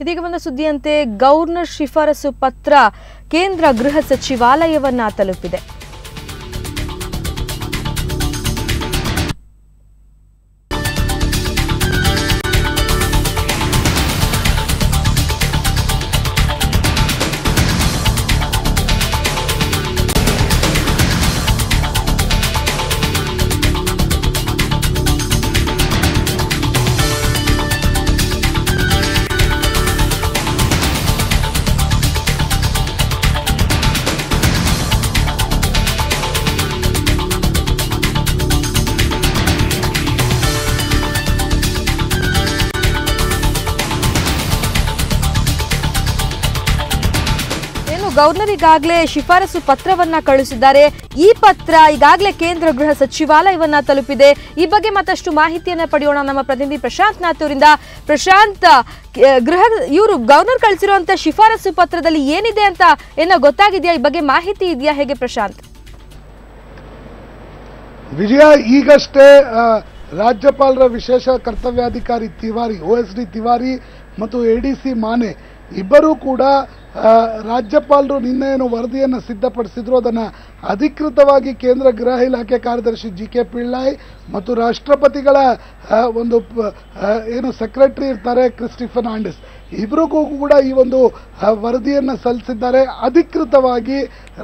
ಇದೀಗ ಬಂದ ಸುದ್ದಿಯಂತೆ ಗವರ್ನರ್ ಶಿಫಾರಸು ಪತ್ರ ಕೇಂದ್ರ ಗೃಹ ಸಚಿವಾಲಯವನ್ನ ತಲುಪಿದೆ. ಗವರ್ನರ್ ಈಗಾಗಲೇ ಶಿಫಾರಸು ಪತ್ರವನ್ನ ಕಳುಹಿಸಿದ್ದಾರೆ. ಈ ಪತ್ರ ಈಗಾಗಲೇ ಕೇಂದ್ರ ಗೃಹ ಸಚಿವಾಲಯವನ್ನ ತಲುಪಿದೆ. ಈ ಬಗ್ಗೆ ಮತ್ತಷ್ಟು ಮಾಹಿತಿಯನ್ನ ಪಡೆಯೋಣ ನಮ್ಮ ಪ್ರತಿನಿಧಿ ಪ್ರಶಾಂತ್ ನಾಥ್ ಅವರಿಂದ. ಪ್ರಶಾಂತ್, ಇವರು ಗವರ್ನರ್ ಕಳಿಸಿರುವಂತ ಶಿಫಾರಸು ಪತ್ರದಲ್ಲಿ ಏನಿದೆ ಅಂತ ಏನೋ ಗೊತ್ತಾಗಿದೆಯಾ? ಈ ಬಗ್ಗೆ ಮಾಹಿತಿ ಇದೆಯಾ? ಹೇಗೆ ಪ್ರಶಾಂತ್? ವಿಜಯ, ಈಗಷ್ಟೇ ರಾಜ್ಯಪಾಲರ ವಿಶೇಷ ಕರ್ತವ್ಯಾಧಿಕಾರಿ ತಿವಾರಿ OSD ತಿವಾರಿ ಮತ್ತು ADC ಮಾನೆ ಇಬ್ಬರೂ ಕೂಡ ರಾಜ್ಯಪಾಲರು ನಿನ್ನೆ ಏನು ವರದಿಯನ್ನು ಸಿದ್ಧಪಡಿಸಿದ್ರು ಅದನ್ನು ಅಧಿಕೃತವಾಗಿ ಕೇಂದ್ರ ಗೃಹ ಇಲಾಖೆ ಕಾರ್ಯದರ್ಶಿ GK ಪಿಳ್ಳೈ ಮತ್ತು ರಾಷ್ಟ್ರಪತಿಗಳ ಒಂದು ಏನು ಸೆಕ್ರೆಟರಿ ಇರ್ತಾರೆ ಕ್ರಿಸ್ಟಿಫರ್ ಆಂಡಿಸ್ ಇಬ್ಬರಿಗೂ ಕೂಡ ಈ ಒಂದು ವರದಿಯನ್ನು ಸಲ್ಲಿಸಿದ್ದಾರೆ. ಅಧಿಕೃತವಾಗಿ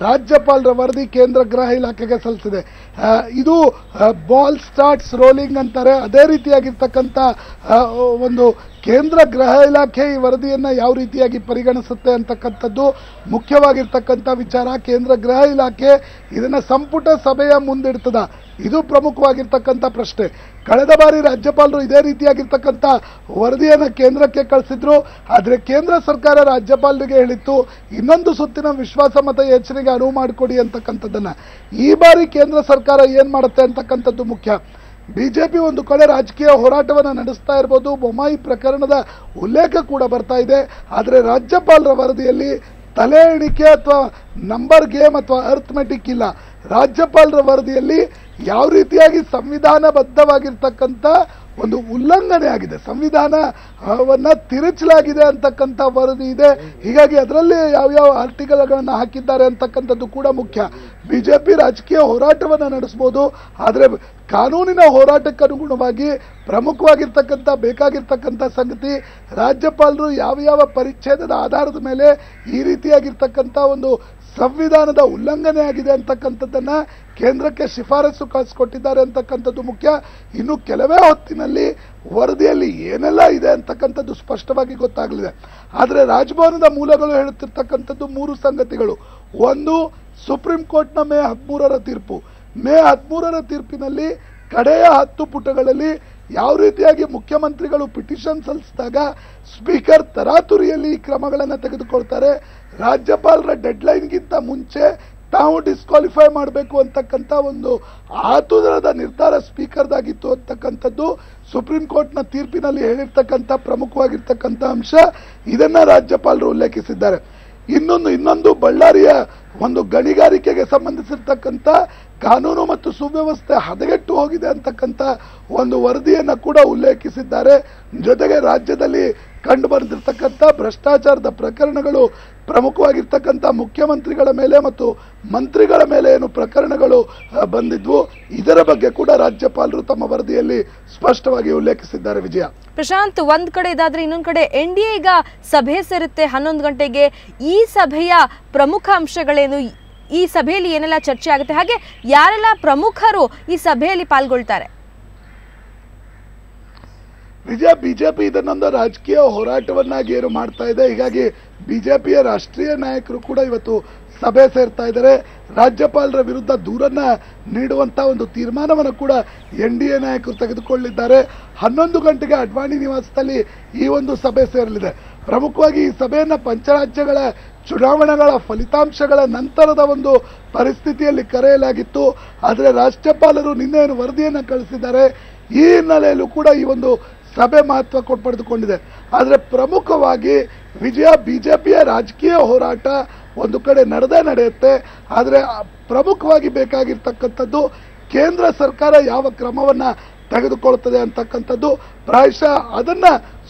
ರಾಜ್ಯಪಾಲರ ವರದಿ ಕೇಂದ್ರ ಗೃಹ ಇಲಾಖೆಗೆ ಸಲ್ಲಿಸಿದೆ. ಇದು ಬಾಲ್ ಸ್ಟಾರ್ಟ್ಸ್ ರೋಲಿಂಗ್ ಅಂತಾರೆ. ಅದೇ ರೀತಿಯಾಗಿರ್ತಕ್ಕಂಥ ಒಂದು ಕೇಂದ್ರ ಗೃಹ ಇಲಾಖೆ ಈ ವರದಿಯನ್ನು ಯಾವ ರೀತಿಯಾಗಿ ಪರಿಗಣಿಸುತ್ತೆ ಅಂತಕ್ಕಂಥದ್ದು ಮುಖ್ಯವಾಗಿರ್ತಕ್ಕಂಥ ವಿಚಾರ. ಕೇಂದ್ರ ಗೃಹ ಇಲಾಖೆ ಇದನ್ನು ಸಂಪುಟ ಸಭೆಯ ಮುಂದಿಡ್ತದ, ಇದು ಪ್ರಮುಖವಾಗಿರ್ತಕ್ಕಂಥ ಪ್ರಶ್ನೆ. ಕಳೆದ ಬಾರಿ ರಾಜ್ಯಪಾಲರು ಇದೇ ರೀತಿಯಾಗಿರ್ತಕ್ಕಂಥ ವರದಿಯನ್ನು ಕೇಂದ್ರಕ್ಕೆ ಕಳಿಸಿದ್ರು. ಆದರೆ ಕೇಂದ್ರ ಸರ್ಕಾರ ರಾಜ್ಯಪಾಲರಿಗೆ ಹೇಳಿತ್ತು ಇನ್ನೊಂದು ಸುತ್ತಿನ ವಿಶ್ವಾಸಮತ ಯಾಚನೆಗೆ ಅನುವು ಮಾಡಿಕೊಡಿ ಅಂತಕ್ಕಂಥದ್ದನ್ನು. ಈ ಬಾರಿ ಕೇಂದ್ರ ಸರ್ಕಾರ ಏನು ಮಾಡುತ್ತೆ ಅಂತಕ್ಕಂಥದ್ದು ಮುಖ್ಯ. ಬಿಜೆಪಿ ಒಂದು ಕಡೆ ರಾಜಕೀಯ ಹೋರಾಟವನ್ನು ನಡೆಸ್ತಾ ಇರ್ಬೋದು, ಬೊಮ್ಮಾಯಿ ಪ್ರಕರಣದ ಉಲ್ಲೇಖ ಕೂಡ ಬರ್ತಾ ಇದೆ. ಆದರೆ ರಾಜ್ಯಪಾಲರ ವರದಿಯಲ್ಲಿ ತಲೆ ಎಣಿಕೆ ಅಥವಾ ನಂಬರ್ ಗೇಮ್ ಅಥವಾ ಅರ್ಥಮೆಟಿಕ್ ಇಲ್ಲ. ರಾಜ್ಯಪಾಲರ ವರದಿಯಲ್ಲಿ ಯಾವ ರೀತಿಯಾಗಿ ಸಂವಿಧಾನಬದ್ಧವಾಗಿರ್ತಕ್ಕಂಥ ಒಂದು ಉಲ್ಲಂಘನೆ ಆಗಿದೆ, ಸಂವಿಧಾನವನ್ನ ತಿರುಚಲಾಗಿದೆ ಅಂತಕ್ಕಂಥ ವರದಿ ಇದೆ. ಹೀಗಾಗಿ ಅದರಲ್ಲಿ ಯಾವ್ಯಾವ ಆರ್ಟಿಕಲ್ಗಳನ್ನು ಹಾಕಿದ್ದಾರೆ ಅಂತಕ್ಕಂಥದ್ದು ಕೂಡ ಮುಖ್ಯ. ಬಿಜೆಪಿ ರಾಜಕೀಯ ಹೋರಾಟವನ್ನು ನಡೆಸಬಹುದು, ಆದರೆ ಕಾನೂನಿನ ಹೋರಾಟಕ್ಕೆ ಅನುಗುಣವಾಗಿ ಪ್ರಮುಖವಾಗಿರ್ತಕ್ಕಂಥ ಬೇಕಾಗಿರ್ತಕ್ಕಂಥ ಸಂಗತಿ ರಾಜ್ಯಪಾಲರು ಯಾವ ಪರಿಚ್ಛೇದದ ಆಧಾರದ ಮೇಲೆ ಈ ರೀತಿಯಾಗಿರ್ತಕ್ಕಂಥ ಒಂದು ಸಂವಿಧಾನದ ಉಲ್ಲಂಘನೆ ಆಗಿದೆ ಅಂತಕ್ಕಂಥದ್ದನ್ನ ಕೇಂದ್ರಕ್ಕೆ ಶಿಫಾರಸು ಕಳಿಸಿಕೊಟ್ಟಿದ್ದಾರೆ ಅಂತಕ್ಕಂಥದ್ದು ಮುಖ್ಯ. ಇನ್ನು ಕೆಲವೇ ಹೊತ್ತಿನಲ್ಲಿ ವರದಿಯಲ್ಲಿ ಏನೆಲ್ಲ ಇದೆ ಅಂತಕ್ಕಂಥದ್ದು ಸ್ಪಷ್ಟವಾಗಿ ಗೊತ್ತಾಗಲಿದೆ. ಆದರೆ ರಾಜಭವನದ ಮೂಲಗಳು ಹೇಳುತ್ತಿರ್ತಕ್ಕಂಥದ್ದು 3 ಸಂಗತಿಗಳು. ಒಂದು, ಸುಪ್ರೀಂ ಕೋರ್ಟ್ನ ಮೇ 13ರ ತೀರ್ಪು. ಮೇ 13ರ ತೀರ್ಪಿನಲ್ಲಿ ಕಡೆಯ 10 ಪುಟಗಳಲ್ಲಿ ಯಾವ ರೀತಿಯಾಗಿ ಮುಖ್ಯಮಂತ್ರಿಗಳು ಪಿಟಿಷನ್ ಸಲ್ಲಿಸಿದಾಗ ಸ್ಪೀಕರ್ ತರಾತುರಿಯಲ್ಲಿ ಈ ಕ್ರಮಗಳನ್ನು ತೆಗೆದುಕೊಳ್ತಾರೆ. ರಾಜ್ಯಪಾಲರ ಡೆಡ್ಲೈನ್ಗಿಂತ ಮುಂಚೆ ತಾವು ಡಿಸ್ಕ್ವಾಲಿಫೈ ಮಾಡಬೇಕು ಅಂತಕ್ಕಂಥ ಒಂದು ಆತುರದ ನಿರ್ಧಾರ ಸ್ಪೀಕರ್ದಾಗಿತ್ತು ಅಂತಕ್ಕಂಥದ್ದು ಸುಪ್ರೀಂ ಕೋರ್ಟ್ನ ತೀರ್ಪಿನಲ್ಲಿ ಹೇಳಿರ್ತಕ್ಕಂಥ ಪ್ರಮುಖವಾಗಿರ್ತಕ್ಕಂಥ ಅಂಶ. ಇದನ್ನ ರಾಜ್ಯಪಾಲರು ಉಲ್ಲೇಖಿಸಿದ್ದಾರೆ. ಇನ್ನೊಂದು ಬಳ್ಳಾರಿಯ ಒಂದು ಗಣಿಗಾರಿಕೆಗೆ ಸಂಬಂಧಿಸಿರ್ತಕ್ಕಂಥ ಕಾನೂನು ಮತ್ತು ಸುವ್ಯವಸ್ಥೆ ಹದಗೆಟ್ಟು ಹೋಗಿದೆ ಅಂತಕ್ಕಂಥ ಒಂದು ವರದಿಯನ್ನು ಕೂಡ ಉಲ್ಲೇಖಿಸಿದ್ದಾರೆ. ಜೊತೆಗೆ ರಾಜ್ಯದಲ್ಲಿ ಕಂಡು ಬಂದಿರತಕ್ಕಂಥ ಭ್ರಷ್ಟಾಚಾರದ ಪ್ರಕರಣಗಳು ಪ್ರಮುಖವಾಗಿರ್ತಕ್ಕಂಥ ಮುಖ್ಯಮಂತ್ರಿಗಳ ಮೇಲೆ ಮತ್ತು ಮಂತ್ರಿಗಳ ಮೇಲೆ ಏನು ಪ್ರಕರಣಗಳು ಬಂದಿದ್ವು ಇದರ ಬಗ್ಗೆ ಕೂಡ ರಾಜ್ಯಪಾಲರು ತಮ್ಮ ವರದಿಯಲ್ಲಿ ಸ್ಪಷ್ಟವಾಗಿ ಉಲ್ಲೇಖಿಸಿದ್ದಾರೆ. ವಿಜಯ, ಪ್ರಶಾಂತ್, ಒಂದ್ ಕಡೆ ಇದಾದ್ರೆ ಇನ್ನೊಂದ್ ಕಡೆ NDA ಈಗ ಸಭೆ ಸೇರುತ್ತೆ 11 ಗಂಟೆಗೆ. ಈ ಸಭೆಯ ಪ್ರಮುಖ ಅಂಶಗಳೇನು? ಈ ಸಭೆಯಲ್ಲಿ ಏನೆಲ್ಲ ಚರ್ಚೆ ಆಗುತ್ತೆ? ಹಾಗೆ ಯಾರೆಲ್ಲ ಪ್ರಮುಖರು ಈ ಸಭೆಯಲ್ಲಿ ಪಾಲ್ಗೊಳ್ತಾರೆ? ವಿಜಯ, ಬಿಜೆಪಿ ಇದನ್ನೊಂದು ರಾಜಕೀಯ ಹೋರಾಟವನ್ನಾಗಿ ಏನು ಮಾಡ್ತಾ ಇದೆ. ಹೀಗಾಗಿ ಬಿಜೆಪಿಯ ರಾಷ್ಟ್ರೀಯ ನಾಯಕರು ಕೂಡ ಇವತ್ತು ಸಭೆ ಸೇರ್ತಾ ಇದ್ದಾರೆ. ರಾಜ್ಯಪಾಲರ ವಿರುದ್ಧ ದೂರನ್ನ ನೀಡುವಂತ ಒಂದು ತೀರ್ಮಾನವನ್ನು ಕೂಡ NDA ನಾಯಕರು ತೆಗೆದುಕೊಳ್ಳಿದ್ದಾರೆ. 11 ಗಂಟೆಗೆ ಅಡ್ವಾಣಿ ನಿವಾಸದಲ್ಲಿ ಈ ಒಂದು ಸಭೆ ಸೇರಲಿದೆ. ಪ್ರಮುಖವಾಗಿ ಈ ಸಭೆಯನ್ನ ಪಂಚರಾಜ್ಯಗಳ ಚುನಾವಣೆಗಳ ಫಲಿತಾಂಶಗಳ ನಂತರದ ಒಂದು ಪರಿಸ್ಥಿತಿಯಲ್ಲಿ ಕರೆಯಲಾಗಿತ್ತು. ಆದರೆ ರಾಜ್ಯಪಾಲರು ನಿನ್ನೆ ಏನು ವರದಿಯನ್ನು ಕಳಿಸಿದ್ದಾರೆ, ಈ ಹಿನ್ನೆಲೆಯಲ್ಲೂ ಕೂಡ ಈ ಒಂದು ಸಭೆ ಮಹತ್ವ ಪಡೆದುಕೊಂಡಿದೆ. ಆದರೆ ಪ್ರಮುಖವಾಗಿ ವಿಜಯ, ಬಿಜೆಪಿಯ ರಾಜಕೀಯ ಹೋರಾಟ ಒಂದು ಕಡೆ ನಡೆಯುತ್ತೆ. ಆದರೆ ಪ್ರಮುಖವಾಗಿ ಬೇಕಾಗಿರ್ತಕ್ಕಂಥದ್ದು ಕೇಂದ್ರ ಸರ್ಕಾರ ಯಾವ ಕ್ರಮವನ್ನ ತೆಗೆದುಕೊಳ್ತದೆ ಅಂತಕ್ಕಂಥದ್ದು ಪ್ರಾಯಶಃ ಅದನ್ನ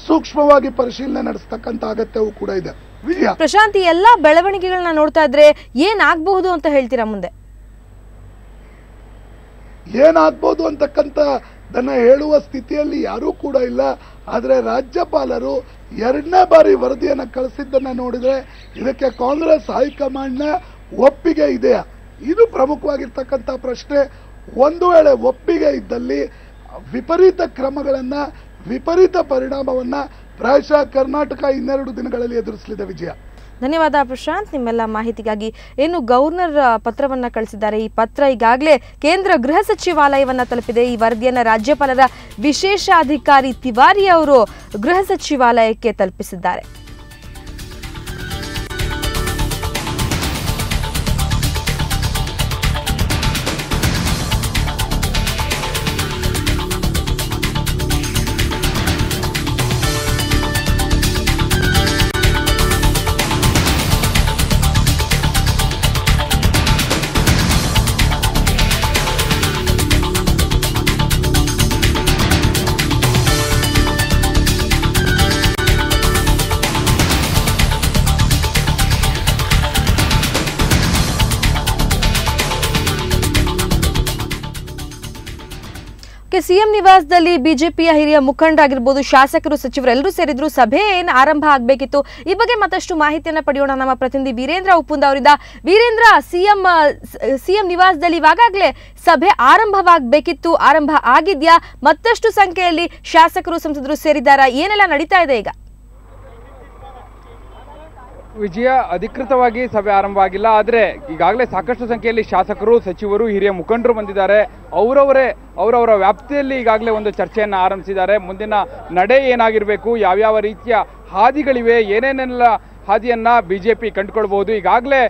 ಸೂಕ್ಷ್ಮವಾಗಿ ಪರಿಶೀಲನೆ ನಡೆಸ್ತಕ್ಕಂಥ ಅಗತ್ಯವೂ ಕೂಡ ಇದೆ. ವಿಜಯ, ಪ್ರಶಾಂತ್, ಈ ಎಲ್ಲಾ ಬೆಳವಣಿಗೆಗಳನ್ನ ನೋಡ್ತಾ ಇದ್ರೆ ಏನಾಗಬಹುದು ಅಂತ ಹೇಳ್ತೀರಾ? ಮುಂದೆ ಏನಾಗ್ಬೋದು ಅಂತಕ್ಕಂಥದನ್ನ ಹೇಳುವ ಸ್ಥಿತಿಯಲ್ಲಿ ಯಾರೂ ಕೂಡ ಇಲ್ಲ. ಆದರೆ ರಾಜ್ಯಪಾಲರು 2ನೇ ಬಾರಿ ವರದಿಯನ್ನು ಕಳಿಸಿದ್ದನ್ನ ನೋಡಿದ್ರೆ ಇದಕ್ಕೆ ಕಾಂಗ್ರೆಸ್ ಹೈಕಮಾಂಡ್ನ ಒಪ್ಪಿಗೆ ಇದೆಯಾ? ಇದು ಪ್ರಮುಖವಾಗಿರ್ತಕ್ಕಂಥ ಪ್ರಶ್ನೆ. ಒಂದು ವೇಳೆ ಒಪ್ಪಿಗೆ ಇದ್ದಲ್ಲಿ ವಿಪರೀತ ಕ್ರಮಗಳನ್ನ, ವಿಪರೀತ ಪರಿಣಾಮವನ್ನ ಪ್ರಾಯಶಃ ಕರ್ನಾಟಕ 2 ದಿನಗಳಲ್ಲಿ ಎದುರಿಸಲಿದೆ. ವಿಜಯ, ಧನ್ಯವಾದ ಪ್ರಶಾಂತ್ ನಿಮ್ಮೆಲ್ಲ ಮಾಹಿತಿಗಾಗಿ. ಏನು ಗವರ್ನರ್ ಪತ್ರವನ್ನ ಕಳಿಸಿದ್ದಾರೆ. ಈ ಪತ್ರ ಈಗಾಗಲೇ ಕೇಂದ್ರ ಗೃಹ ಸಚಿವಾಲಯವನ್ನ ತಲುಪಿದೆ. ಈ ವರದಿಯನ್ನ ರಾಜ್ಯಪಾಲರ ವಿಶೇಷ ಅಧಿಕಾರಿ ತಿವಾರಿ ಅವರು ಗೃಹ ಸಚಿವಾಲಯಕ್ಕೆ ತಲುಪಿಸಿದ್ದಾರೆ. ಸಿಎಂ ನಿವಾಸದಲ್ಲಿ ಬಿಜೆಪಿಯ ಹಿರಿಯ ಮುಖಂಡರಾಗಿರ್ಬೋದು, ಶಾಸಕರು, ಸಚಿವರು ಎಲ್ಲರೂ ಸೇರಿದ್ರು. ಸಭೆ ಏನು ಆರಂಭ ಆಗಬೇಕಿತ್ತು. ಈ ಬಗ್ಗೆ ಮತ್ತಷ್ಟು ಮಾಹಿತಿಯನ್ನು ಪಡೆಯೋಣ ನಮ್ಮ ಪ್ರತಿನಿಧಿ ವೀರೇಂದ್ರ ಉಪ್ಪುಂದ ಅವರಿಂದ. ವೀರೇಂದ್ರ, ಸಿಎಂ ನಿವಾಸದಲ್ಲಿ ಇವಾಗಲೇ ಸಭೆ ಆರಂಭವಾಗಬೇಕಿತ್ತು, ಆರಂಭ ಆಗಿದ್ಯಾ? ಮತ್ತಷ್ಟು ಸಂಖ್ಯೆಯಲ್ಲಿ ಶಾಸಕರು, ಸಂಸದರು ಸೇರಿದ್ದಾರಾ? ಏನೆಲ್ಲ ನಡೀತಾ ಇದೆ ಈಗ? ವಿಜಯ, ಅಧಿಕೃತವಾಗಿ ಸಭೆ ಆರಂಭ ಆಗಿಲ್ಲ. ಆದರೆ ಈಗಾಗಲೇ ಸಾಕಷ್ಟು ಸಂಖ್ಯೆಯಲ್ಲಿ ಶಾಸಕರು, ಸಚಿವರು, ಹಿರಿಯ ಮುಖಂಡರು ಬಂದಿದ್ದಾರೆ. ಅವರವರ ವ್ಯಾಪ್ತಿಯಲ್ಲಿ ಈಗಾಗಲೇ ಒಂದು ಚರ್ಚೆಯನ್ನು ಆರಂಭಿಸಿದ್ದಾರೆ. ಮುಂದಿನ ನಡೆ ಏನಾಗಿರಬೇಕು, ಯಾವ್ಯಾವ ರೀತಿಯ ಹಾದಿಗಳಿವೆ, ಏನೇನೆಲ್ಲ ಹಾದಿಯನ್ನ ಬಿಜೆಪಿ ಕಂಡುಕೊಳ್ಬಹುದು. ಈಗಾಗಲೇ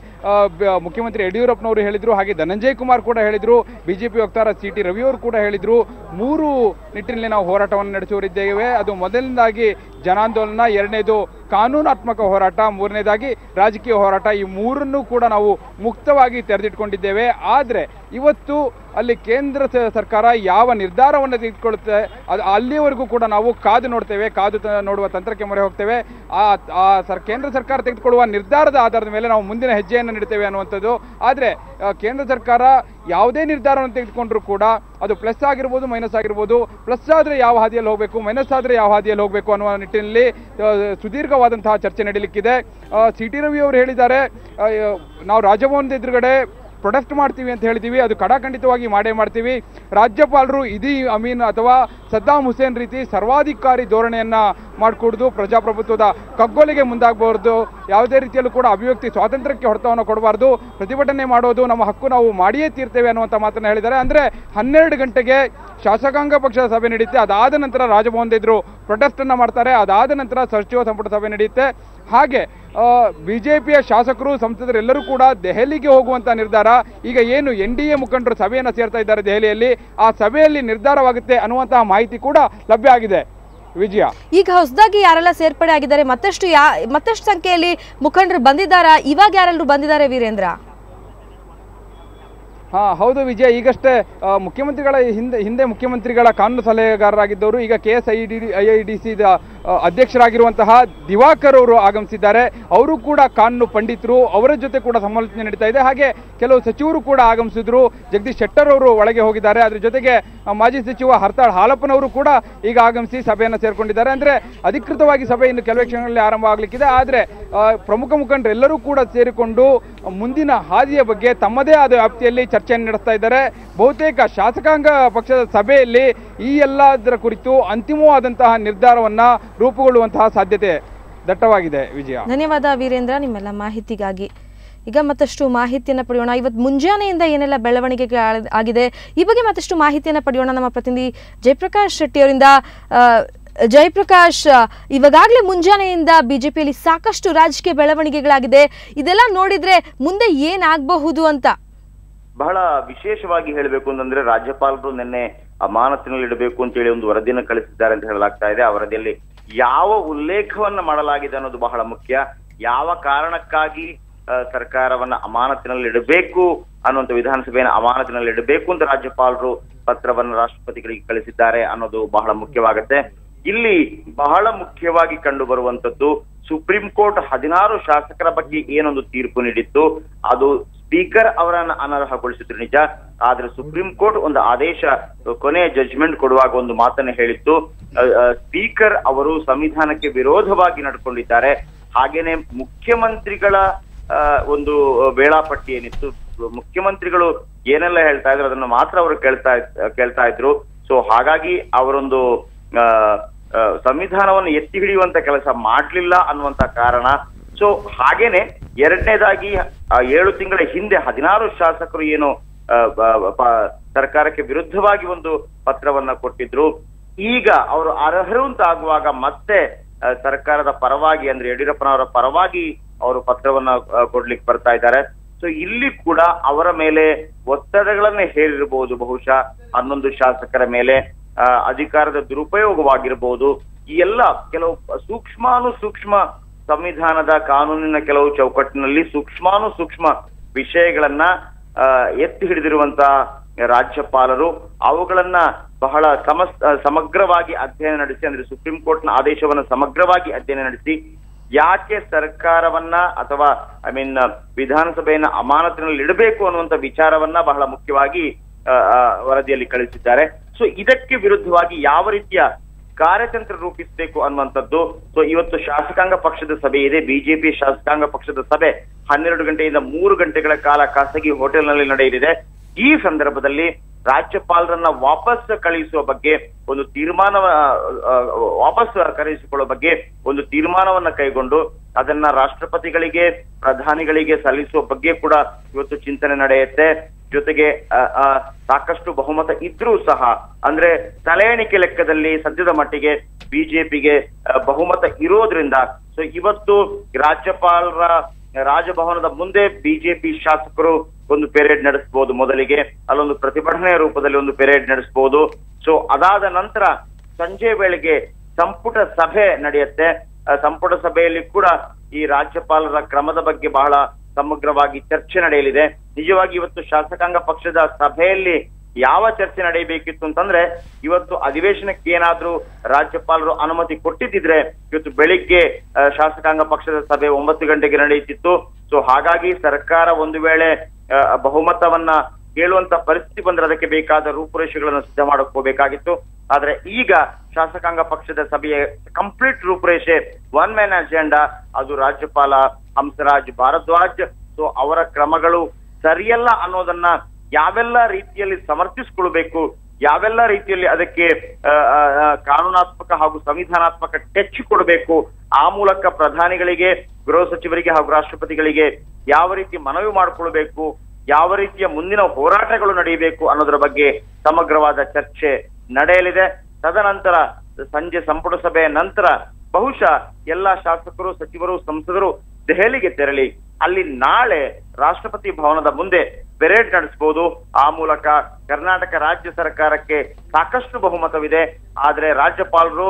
ಮುಖ್ಯಮಂತ್ರಿ ಯಡಿಯೂರಪ್ಪನವರು ಹೇಳಿದ್ರು, ಹಾಗೆ ಧನಂಜಯ ಕುಮಾರ್ ಕೂಡ ಹೇಳಿದ್ರು, ಬಿಜೆಪಿ ವಕ್ತಾರ CT ರವಿ ಅವರು ಕೂಡ ಹೇಳಿದ್ರು. 3 ನಿಟ್ಟಿನಲ್ಲಿ ನಾವು ಹೋರಾಟವನ್ನು ನಡೆಸುವರಿದ್ದೇವೆ. ಅದು ಮೊದಲನೇದಾಗಿ ಜನಾಂದೋಲನ, 2ನೇದು ಕಾನೂನಾತ್ಮಕ ಹೋರಾಟ, 3ನೇದಾಗಿ ರಾಜಕೀಯ ಹೋರಾಟ. ಈ 3ನ್ನು ಕೂಡ ನಾವು ಮುಕ್ತವಾಗಿ ತೆರೆದಿಟ್ಕೊಂಡಿದ್ದೇವೆ. ಆದರೆ ಇವತ್ತು ಅಲ್ಲಿ ಕೇಂದ್ರ ಸರ್ಕಾರ ಯಾವ ನಿರ್ಧಾರವನ್ನು ತೆಗೆದುಕೊಳ್ಳುತ್ತೆ ಅಲ್ಲಿವರೆಗೂ ಕೂಡ ನಾವು ಕಾದು ನೋಡ್ತೇವೆ, ನೋಡುವ ತಂತ್ರಕ್ಕೆ ಮೊರೆ ಹೋಗ್ತೇವೆ. ಕೇಂದ್ರ ಸರ್ಕಾರ ತೆಗೆದುಕೊಳ್ಳುವ ನಿರ್ಧಾರದ ಆಧಾರದ ಮೇಲೆ ನಾವು ಮುಂದಿನ ಹೆಜ್ಜೆಯನ್ನು ನೀಡ್ತೇವೆ ಅನ್ನುವಂಥದ್ದು. ಆದರೆ ಕೇಂದ್ರ ಸರ್ಕಾರ ಯಾವುದೇ ನಿರ್ಧಾರವನ್ನು ತೆಗೆದುಕೊಂಡ್ರೂ ಕೂಡ ಅದು ಪ್ಲಸ್ ಆಗಿರ್ಬೋದು, ಮೈನಸ್ ಆಗಿರ್ಬೋದು. ಪ್ಲಸ್ ಆದರೆ ಯಾವ ಹಾದಿಯಲ್ಲಿ ಹೋಗಬೇಕು, ಮೈನಸ್ ಆದರೆ ಯಾವ ಹಾದಿಯಲ್ಲಿ ಹೋಗಬೇಕು ಅನ್ನುವ ನಿಟ್ಟಿನಲ್ಲಿ ಸುದೀರ್ಘವಾದಂತಹ ಚರ್ಚೆ ನಡೀಲಿಕ್ಕಿದೆ. CT ರವಿ ಅವರು ಹೇಳಿದ್ದಾರೆ, ನಾವು ರಾಜಭವನದ ಎದುರುಗಡೆ ಪ್ರೊಟೆಸ್ಟ್ ಮಾಡ್ತೀವಿ ಅಂತ ಹೇಳಿದ್ದೀವಿ, ಅದು ಕಡಾಖಂಡಿತವಾಗಿ ಮಾಡೇ ಮಾಡ್ತೀವಿ. ರಾಜ್ಯಪಾಲರು ಇದೀ ಅಮೀನ್ ಅಥವಾ ಸದ್ದಾಂ ಹುಸೇನ್ ರೀತಿ ಸರ್ವಾಧಿಕಾರಿ ಧೋರಣೆಯನ್ನು ಮಾಡಿಕೊಡುದು, ಪ್ರಜಾಪ್ರಭುತ್ವದ ಕಗ್ಗೊಲೆಗೆ ಮುಂದಾಗಬಾರ್ದು, ಯಾವುದೇ ರೀತಿಯಲ್ಲೂ ಕೂಡ ಅಭಿವ್ಯಕ್ತಿ ಸ್ವಾತಂತ್ರ್ಯಕ್ಕೆ ಹೊಡೆತವನ್ನು ಕೊಡಬಾರ್ದು, ಪ್ರತಿಭಟನೆ ಮಾಡೋದು ನಮ್ಮ ಹಕ್ಕು, ನಾವು ಮಾಡಿಯೇ ತೀರ್ತೇವೆ ಅನ್ನುವಂಥ ಮಾತನ್ನು ಹೇಳಿದ್ದಾರೆ. ಅಂದರೆ 12 ಗಂಟೆಗೆ ಶಾಸಕಾಂಗ ಪಕ್ಷದ ಸಭೆ ನಡೆಯುತ್ತೆ, ಅದಾದ ನಂತರ ರಾಜಭವನದ ಎದುರು ಪ್ರೊಟೆಸ್ಟನ್ನು ಮಾಡ್ತಾರೆ, ಅದಾದ ನಂತರ ಸಚಿವ ಸಂಪುಟ ಸಭೆ ನಡೆಯುತ್ತೆ. ಹಾಗೆ ಬಿಜೆಪಿಯ ಶಾಸಕರು, ಸಂಸದರೆಲ್ಲರೂ ಕೂಡ ದೆಹಲಿಗೆ ಹೋಗುವಂತ ನಿರ್ಧಾರ. ಈಗ ಏನು NDA ಮುಖಂಡರು ಸಭೆಯನ್ನು ಸೇರ್ತಾ ಇದ್ದಾರೆ ದೆಹಲಿಯಲ್ಲಿ, ಆ ಸಭೆಯಲ್ಲಿ ನಿರ್ಧಾರವಾಗುತ್ತೆ ಅನ್ನುವಂತಹ ಮಾಹಿತಿ ಕೂಡ ಲಭ್ಯ ಆಗಿದೆ. ವಿಜಯ, ಈಗ ಹೊಸದಾಗಿ ಯಾರೆಲ್ಲ ಸೇರ್ಪಡೆ ಆಗಿದ್ದಾರೆ? ಮತ್ತಷ್ಟು ಸಂಖ್ಯೆಯಲ್ಲಿ ಮುಖಂಡರು ಬಂದಿದ್ದಾರಾ? ಇವಾಗ ಯಾರೆಲ್ಲರೂ ಬಂದಿದ್ದಾರೆ ವೀರೇಂದ್ರ? ಹೌದು ವಿಜಯ, ಈಗಷ್ಟೇ ಮುಖ್ಯಮಂತ್ರಿಗಳ ಹಿಂದೆ ಮುಖ್ಯಮಂತ್ರಿಗಳ ಕಾನೂನು ಸಲಹೆಗಾರರಾಗಿದ್ದವರು ಈಗ KSIIDC ಅಧ್ಯಕ್ಷರಾಗಿರುವಂತಹ ದಿವಾಕರ್ ಅವರು ಆಗಮಿಸಿದ್ದಾರೆ. ಅವರು ಕೂಡ ಕಾನೂನು ಪಂಡಿತರು, ಅವರ ಜೊತೆ ಕೂಡ ಸಮಾಲೋಚನೆ ನಡೀತಾ ಇದೆ. ಹಾಗೆ ಕೆಲವು ಸಚಿವರು ಕೂಡ ಆಗಮಿಸಿದ್ರು. ಜಗದೀಶ್ ಶೆಟ್ಟರ್ ಅವರು ಒಳಗೆ ಹೋಗಿದ್ದಾರೆ. ಅದ್ರ ಜೊತೆಗೆ ಮಾಜಿ ಸಚಿವ ಹರ್ತಾಳ್ ಹಾಲಪ್ಪನವರು ಕೂಡ ಈಗ ಆಗಮಿಸಿ ಸಭೆಯನ್ನು ಸೇರ್ಕೊಂಡಿದ್ದಾರೆ. ಅಂದ್ರೆ ಅಧಿಕೃತವಾಗಿ ಸಭೆ ಇನ್ನು ಕೆಲವೇ ಕ್ಷಣಗಳಲ್ಲಿ ಆರಂಭ ಆಗಲಿಕ್ಕಿದೆ. ಆದರೆ ಪ್ರಮುಖ ಮುಖಂಡರೆಲ್ಲರೂ ಕೂಡ ಸೇರಿಕೊಂಡು ಮುಂದಿನ ಹಾದಿಯ ಬಗ್ಗೆ ತಮ್ಮದೇ ಆದ ವ್ಯಾಪ್ತಿಯಲ್ಲಿ ಚರ್ಚೆಯನ್ನು ನಡೆಸ್ತಾ ಇದ್ದಾರೆ. ಬಹುತೇಕ ಶಾಸಕಾಂಗ ಪಕ್ಷದ ಸಭೆಯಲ್ಲಿ ಈ ಎಲ್ಲದರ ಕುರಿತು ಅಂತಿಮವಾದಂತಹ ನಿರ್ಧಾರವನ್ನ ರೂಪುಗೊಳ್ಳುವಂತಹ ಸಾಧ್ಯತೆ ದಟ್ಟವಾಗಿದೆ. ವಿಜಯ, ಧನ್ಯವಾದ ವೀರೇಂದ್ರ ನಿಮ್ಮೆಲ್ಲ ಮಾಹಿತಿಗಾಗಿ. ಈಗ ಮತ್ತಷ್ಟು ಮಾಹಿತಿಯನ್ನು ಪಡೆಯೋಣ. ಇವತ್ತು ಮುಂಜಾನೆಯಿಂದ ಏನೆಲ್ಲ ಬೆಳವಣಿಗೆ ಆಗಿದೆ ಈ ಬಗ್ಗೆ ಮತ್ತಷ್ಟು ಮಾಹಿತಿಯನ್ನು ಪಡೆಯೋಣ ನಮ್ಮ ಪ್ರತಿನಿಧಿ ಜಯಪ್ರಕಾಶ್ ಶೆಟ್ಟಿ ಅವರಿಂದ. ಜಯಪ್ರಕಾಶ್, ಇವಾಗಲೇ ಮುಂಜಾನೆಯಿಂದ ಬಿಜೆಪಿಯಲ್ಲಿ ಸಾಕಷ್ಟು ರಾಜಕೀಯ ಬೆಳವಣಿಗೆಗಳಾಗಿದೆ. ಇದೆಲ್ಲ ನೋಡಿದ್ರೆ ಮುಂದೆ ಏನಾಗಬಹುದು ಅಂತ ಬಹಳ ವಿಶೇಷವಾಗಿ ಹೇಳಬೇಕು ಅಂತಂದ್ರೆ, ರಾಜ್ಯಪಾಲರು ನಿನ್ನೆ ಅಮಾನತಿನಲ್ಲಿ ಇಡಬೇಕು ಅಂತ ಹೇಳಿ ಒಂದು ವರದಿಯನ್ನು ಕಳಿಸಿದ್ದಾರೆ ಅಂತ ಹೇಳಲಾಗ್ತಾ ಇದೆ. ಆ ವರದಿಯಲ್ಲಿ ಯಾವ ಉಲ್ಲೇಖವನ್ನ ಮಾಡಲಾಗಿದೆ ಅನ್ನೋದು ಬಹಳ ಮುಖ್ಯ. ಯಾವ ಕಾರಣಕ್ಕಾಗಿ ಸರ್ಕಾರವನ್ನ ಅಮಾನತಿನಲ್ಲಿಡಬೇಕು ಅನ್ನುವಂಥ ವಿಧಾನಸಭೆಯನ್ನು ಅಮಾನತಿನಲ್ಲಿಡಬೇಕು ಅಂತ ರಾಜ್ಯಪಾಲರು ಪತ್ರವನ್ನು ರಾಷ್ಟ್ರಪತಿಗಳಿಗೆ ಕಳಿಸಿದ್ದಾರೆ ಅನ್ನೋದು ಬಹಳ ಮುಖ್ಯವಾಗುತ್ತೆ. ಇಲ್ಲಿ ಬಹಳ ಮುಖ್ಯವಾಗಿ ಕಂಡು ಬರುವಂತದ್ದು ಸುಪ್ರೀಂ ಕೋರ್ಟ್ 16 ಶಾಸಕರ ಬಗ್ಗೆ ಏನೊಂದು ತೀರ್ಪು ನೀಡಿತ್ತು, ಅದು ಸ್ಪೀಕರ್ ಅವರನ್ನ ಅನರ್ಹಗೊಳಿಸಿದ್ರು ನಿಜ. ಆದ್ರೆ ಸುಪ್ರೀಂ ಕೋರ್ಟ್ ಒಂದು ಆದೇಶ ಕೊನೆಯ ಜಡ್ಜ್ಮೆಂಟ್ ಕೊಡುವಾಗ ಒಂದು ಮಾತನ್ನ ಹೇಳಿತ್ತು, ಸ್ಪೀಕರ್ ಅವರು ಸಂವಿಧಾನಕ್ಕೆ ವಿರೋಧವಾಗಿ ನಡ್ಕೊಂಡಿದ್ದಾರೆ. ಹಾಗೇನೆ ಮುಖ್ಯಮಂತ್ರಿಗಳ ಒಂದು ವೇಳಾಪಟ್ಟಿ ಏನಿತ್ತು, ಮುಖ್ಯಮಂತ್ರಿಗಳು ಏನೆಲ್ಲ ಹೇಳ್ತಾ ಇದ್ರು ಅದನ್ನು ಮಾತ್ರ ಅವರು ಕೇಳ್ತಾ ಇದ್ರು. ಸೊ ಹಾಗಾಗಿ ಅವರೊಂದು ಸಂವಿಧಾನವನ್ನು ಎತ್ತಿ ಹಿಡಿಯುವಂತ ಕೆಲಸ ಮಾಡ್ಲಿಲ್ಲ ಅನ್ನುವಂತ ಕಾರಣ. ಸೊ ಹಾಗೇನೆ ಎರಡನೇದಾಗಿ 7 ತಿಂಗಳ ಹಿಂದೆ 16 ಶಾಸಕರು ಏನು ಸರ್ಕಾರಕ್ಕೆ ವಿರುದ್ಧವಾಗಿ ಒಂದು ಪತ್ರವನ್ನ ಕೊಟ್ಟಿದ್ರು. ಈಗ ಅವರು ಅರ್ಹರು ಅಂತ ಆಗುವಾಗ ಮತ್ತೆ ಸರ್ಕಾರದ ಪರವಾಗಿ ಅಂದ್ರೆ ಯಡಿಯೂರಪ್ಪನವರ ಪರವಾಗಿ ಅವರು ಪತ್ರವನ್ನ ಕೊಡ್ಲಿಕ್ಕೆ ಬರ್ತಾ ಇದ್ದಾರೆ. ಸೊ ಇಲ್ಲಿ ಕೂಡ ಅವರ ಮೇಲೆ ಒತ್ತಡಗಳನ್ನೇ ಹೇರಿರಬಹುದು, ಬಹುಶಃ 11 ಶಾಸಕರ ಮೇಲೆ ಅಧಿಕಾರದ ದುರುಪಯೋಗವಾಗಿರಬಹುದು. ಈ ಎಲ್ಲ ಕೆಲವು ಸೂಕ್ಷ್ಮ ಸಂವಿಧಾನದ ಕಾನೂನಿನ ಕೆಲವು ಚೌಕಟ್ಟಿನಲ್ಲಿ ಸೂಕ್ಷ್ಮ ವಿಷಯಗಳನ್ನ ಎತ್ತಿ ಹಿಡಿದಿರುವಂತ ರಾಜ್ಯಪಾಲರು ಅವುಗಳನ್ನ ಬಹಳ ಸಮಗ್ರವಾಗಿ ಅಧ್ಯಯನ ನಡೆಸಿ, ಅಂದ್ರೆ ಸುಪ್ರೀಂ ಕೋರ್ಟ್ನ ಆದೇಶವನ್ನ ಸಮಗ್ರವಾಗಿ ಅಧ್ಯಯನ ನಡೆಸಿ ಯಾಕೆ ಸರ್ಕಾರವನ್ನ ಅಥವಾ ವಿಧಾನಸಭೆಯನ್ನ ಅಮಾನತಿನಲ್ಲಿ ಇಡಬೇಕು ಅನ್ನುವಂತ ವಿಚಾರವನ್ನ ಬಹಳ ಮುಖ್ಯವಾಗಿ ವರದಿಯಲ್ಲಿ ಕಳಿಸಿದ್ದಾರೆ. ಸೊ ಇದಕ್ಕೆ ವಿರುದ್ಧವಾಗಿ ಯಾವ ರೀತಿಯ ಕಾರ್ಯತಂತ್ರ ರೂಪಿಸಬೇಕು ಅನ್ನುವಂಥದ್ದು. ಸೊ ಇವತ್ತು ಶಾಸಕಾಂಗ ಪಕ್ಷದ ಸಭೆ ಇದೆ, ಬಿಜೆಪಿ ಶಾಸಕಾಂಗ ಪಕ್ಷದ ಸಭೆ 12 ಗಂಟೆಯಿಂದ 3 ಗಂಟೆಗಳ ಕಾಲ ಖಾಸಗಿ ಹೋಟೆಲ್ನಲ್ಲಿ ನಡೆಯಲಿದೆ. ಈ ಸಂದರ್ಭದಲ್ಲಿ ರಾಜ್ಯಪಾಲರನ್ನ ವಾಪಸ್ ಕಳುಹಿಸುವ ಬಗ್ಗೆ ಒಂದು ವಾಪಸ್ ಕರೆಯಿಸಿಕೊಳ್ಳುವ ಬಗ್ಗೆ ಒಂದು ತೀರ್ಮಾನವನ್ನ ಕೈಗೊಂಡು ಅದನ್ನ ರಾಷ್ಟ್ರಪತಿಗಳಿಗೆ ಪ್ರಧಾನಿಗಳಿಗೆ ಸಲ್ಲಿಸುವ ಬಗ್ಗೆ ಕೂಡ ಇವತ್ತು ಚಿಂತನೆ ನಡೆಯುತ್ತೆ. ಜೊತೆಗೆ ಸಾಕಷ್ಟು ಬಹುಮತ ಇದ್ರೂ ಸಹ ಅಂದ್ರೆ ತಲೆ ಎಣಿಕೆ ಲೆಕ್ಕದಲ್ಲಿ ಸದ್ಯದ ಮಟ್ಟಿಗೆ ಬಿಜೆಪಿಗೆ ಬಹುಮತ ಇರೋದ್ರಿಂದ ಸೊ ಇವತ್ತು ರಾಜ್ಯಪಾಲರ ರಾಜಭವನದ ಮುಂದೆ ಬಿಜೆಪಿ ಶಾಸಕರು ಒಂದು ಪೆರೇಡ್ ನಡೆಸಬಹುದು. ಮೊದಲಿಗೆ ಅಲ್ಲೊಂದು ಪ್ರತಿಭಟನೆಯ ರೂಪದಲ್ಲಿ ಒಂದು ಪೆರೇಡ್ ನಡೆಸಬಹುದು. ಸೊ ಅದಾದ ನಂತರ ಸಂಜೆ ವೇಳೆಗೆ ಸಂಪುಟ ಸಭೆ ನಡೆಯುತ್ತೆ. ಸಂಪುಟ ಸಭೆಯಲ್ಲಿ ಕೂಡ ಈ ರಾಜ್ಯಪಾಲರ ಕ್ರಮದ ಬಗ್ಗೆ ಬಹಳ ಸಮಗ್ರವಾಗಿ ಚರ್ಚೆ ನಡೆಯಲಿದೆ. ನಿಜವಾಗಿ ಇವತ್ತು ಶಾಸಕಾಂಗ ಪಕ್ಷದ ಸಭೆಯಲ್ಲಿ ಯಾವ ಚರ್ಚೆ ನಡೆಯಬೇಕಿತ್ತು ಅಂತಂದ್ರೆ ಇವತ್ತು ಅಧಿವೇಶನಕ್ಕೆ ಏನಾದ್ರೂ ರಾಜ್ಯಪಾಲರು ಅನುಮತಿ ಕೊಟ್ಟಿದ್ದಿದ್ರೆ ಇವತ್ತು ಬೆಳಿಗ್ಗೆ ಶಾಸಕಾಂಗ ಪಕ್ಷದ ಸಭೆ 9 ಗಂಟೆಗೆ ನಡೆಯುತ್ತಿತ್ತು. ಸೊ ಹಾಗಾಗಿ ಸರ್ಕಾರ ಒಂದು ವೇಳೆ ಬಹುಮತವನ್ನ ಕೇಳುವಂತ ಪರಿಸ್ಥಿತಿ ಬಂದ್ರೆ ಅದಕ್ಕೆ ಬೇಕಾದ ರೂಪುರೇಷೆಗಳನ್ನು ಸಿದ್ಧ ಮಾಡ್ಕೋಬೇಕಾಗಿತ್ತು. ಆದ್ರೆ ಈಗ ಶಾಸಕಾಂಗ ಪಕ್ಷದ ಸಭೆಯ ಕಂಪ್ಲೀಟ್ ರೂಪುರೇಷೆ ಒನ್ ಮ್ಯಾನ್ ಅಜೆಂಡಾ, ಅದು ರಾಜ್ಯಪಾಲ ಹಂಸರಾಜ್ ಭಾರದ್ವಾಜ್. ಸೊ ಅವರ ಕ್ರಮಗಳು ಸರಿಯಲ್ಲ ಅನ್ನೋದನ್ನ ಯಾವೆಲ್ಲ ರೀತಿಯಲ್ಲಿ ಸಮರ್ಥಿಸಿಕೊಳ್ಬೇಕು, ಯಾವೆಲ್ಲ ರೀತಿಯಲ್ಲಿ ಅದಕ್ಕೆ ಕಾನೂನಾತ್ಮಕ ಹಾಗೂ ಸಂವಿಧಾನಾತ್ಮಕ ಟಚ್ ಕೊಡಬೇಕು, ಆ ಮೂಲಕ ಪ್ರಧಾನಿಗಳಿಗೆ, ಗೃಹ ಸಚಿವರಿಗೆ ಹಾಗೂ ರಾಷ್ಟ್ರಪತಿಗಳಿಗೆ ಯಾವ ರೀತಿ ಮನವಿ ಮಾಡಿಕೊಳ್ಬೇಕು, ಯಾವ ರೀತಿಯ ಮುಂದಿನ ಹೋರಾಟಗಳು ನಡೆಯಬೇಕು ಅನ್ನೋದರ ಬಗ್ಗೆ ಸಮಗ್ರವಾದ ಚರ್ಚೆ ನಡೆಯಲಿದೆ. ತದನಂತರ ಸಂಜೆ ಸಂಪುಟ ಸಭೆಯ ನಂತರ ಬಹುಶಃ ಎಲ್ಲಾ ಶಾಸಕರು, ಸಚಿವರು, ಸಂಸದರು ದೆಹಲಿಗೆ ತೆರಳಿ ಅಲ್ಲಿ ನಾಳೆ ರಾಷ್ಟ್ರಪತಿ ಭವನದ ಮುಂದೆ ಪೆರೇಡ್ ನಡೆಸಬಹುದು. ಆ ಮೂಲಕ ಕರ್ನಾಟಕ ರಾಜ್ಯ ಸರ್ಕಾರಕ್ಕೆ ಸಾಕಷ್ಟು ಬಹುಮತವಿದೆ. ಆದ್ರೆ ರಾಜ್ಯಪಾಲರು